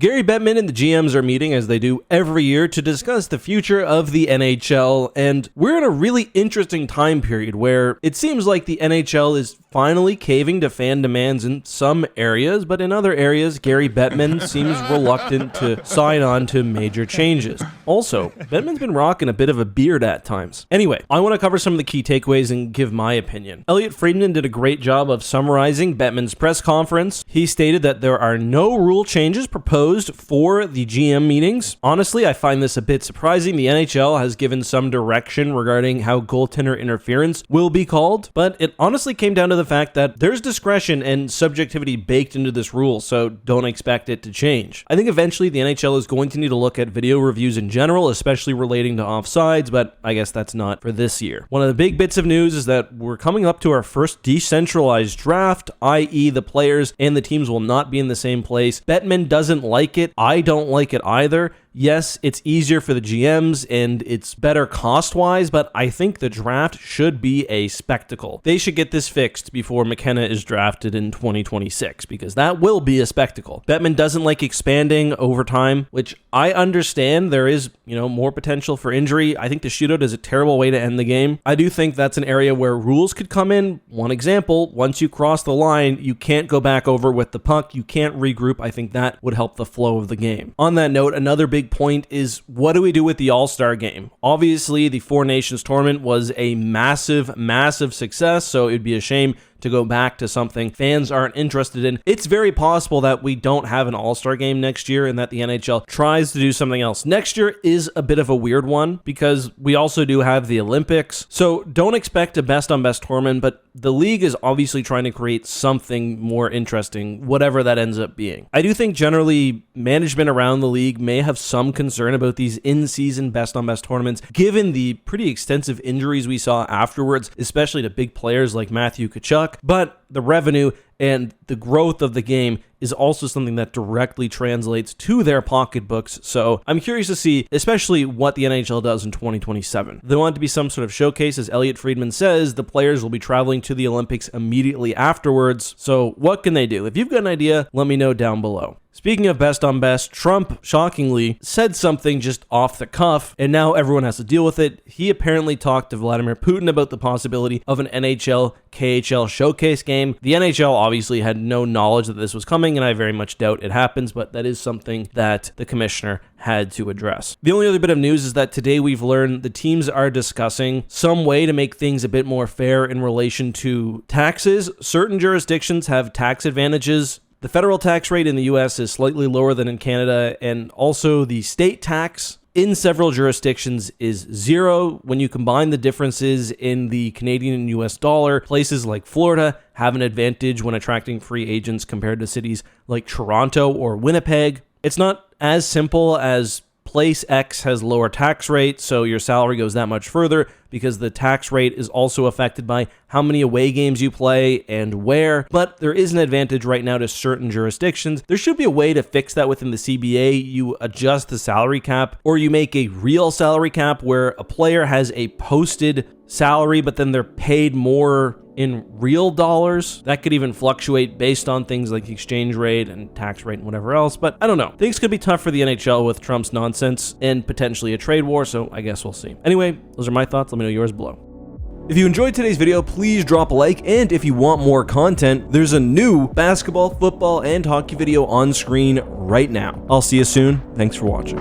Gary Bettman and the GMs are meeting, as they do every year, to discuss the future of the NHL, and we're in a really interesting time period where it seems like the NHL is finally caving to fan demands in some areas, but in other areas, Gary Bettman seems reluctant to sign on to major changes. Also, Bettman's been rocking a bit of a beard at times. Anyway, I want to cover some of the key takeaways and give my opinion. Elliotte Friedman did a great job of summarizing Bettman's press conference. He stated that there are no rule changes proposed for the GM meetings. Honestly, I find this a bit surprising. The NHL has given some direction regarding how goaltender interference will be called, but it honestly came down to the fact that there's discretion and subjectivity baked into this rule, so don't expect it to change. I think eventually the NHL is going to need to look at video reviews in general, especially relating to offsides, but I guess that's not for this year. One of the big bits of news is that we're coming up to our first decentralized draft, i.e. the players and the teams will not be in the same place. Bettman doesn't like it. I don't like it either. Yes, it's easier for the GMs and it's better cost-wise, but I think the draft should be a spectacle. They should get this fixed before McKenna is drafted in 2026, because that will be a spectacle. Bettman doesn't like expanding over time, which I understand. There is, more potential for injury. I think the shootout is a terrible way to end the game. I do think that's an area where rules could come in. One example, once you cross the line, you can't go back over with the puck. You can't regroup. I think that would help the flow of the game. On that note, another big point is, what do we do with the All-Star game? Obviously, the Four Nations tournament was a massive, massive success, so it'd be a shame to go back to something fans aren't interested in. It's very possible that we don't have an All-Star game next year and that the NHL tries to do something else. Next year is a bit of a weird one because we also do have the Olympics. So don't expect a best-on-best tournament, but the league is obviously trying to create something more interesting, whatever that ends up being. I do think generally management around the league may have some concern about these in-season best-on-best tournaments, given the pretty extensive injuries we saw afterwards, especially to big players like Matthew Tkachuk. But the revenue and the growth of the game is also something that directly translates to their pocketbooks. So I'm curious to see, especially what the NHL does in 2027. They want it to be some sort of showcase. As Elliotte Friedman says, the players will be traveling to the Olympics immediately afterwards. So what can they do? If you've got an idea, let me know down below. Speaking of best on best, Trump, shockingly, said something just off the cuff, and now everyone has to deal with it. He apparently talked to Vladimir Putin about the possibility of an NHL KHL showcase game. The NHL obviously had no knowledge that this was coming, and I very much doubt it happens, but that is something that the commissioner had to address. The only other bit of news is that today we've learned the teams are discussing some way to make things a bit more fair in relation to taxes. Certain jurisdictions have tax advantages. The federal tax rate in the US is slightly lower than in Canada, and also the state tax in several jurisdictions is zero. When you combine the differences in the Canadian and US dollar, places like Florida have an advantage when attracting free agents compared to cities like Toronto or Winnipeg. It's not as simple as place X has lower tax rate, so your salary goes that much further, because the tax rate is also affected by how many away games you play and where. But there is an advantage right now to certain jurisdictions. There should be a way to fix that within the CBA. You adjust the salary cap, or you make a real salary cap where a player has a posted salary, but then they're paid more in real dollars. That could even fluctuate based on things like the exchange rate and tax rate and whatever else. But I don't know. Things could be tough for the NHL with Trump's nonsense and potentially a trade war, so I guess we'll see. Anyway, those are my thoughts. Let me know yours below. If you enjoyed today's video, please drop a like, and if you want more content, there's a new basketball, football, and hockey video on screen right now. I'll see you soon. Thanks for watching.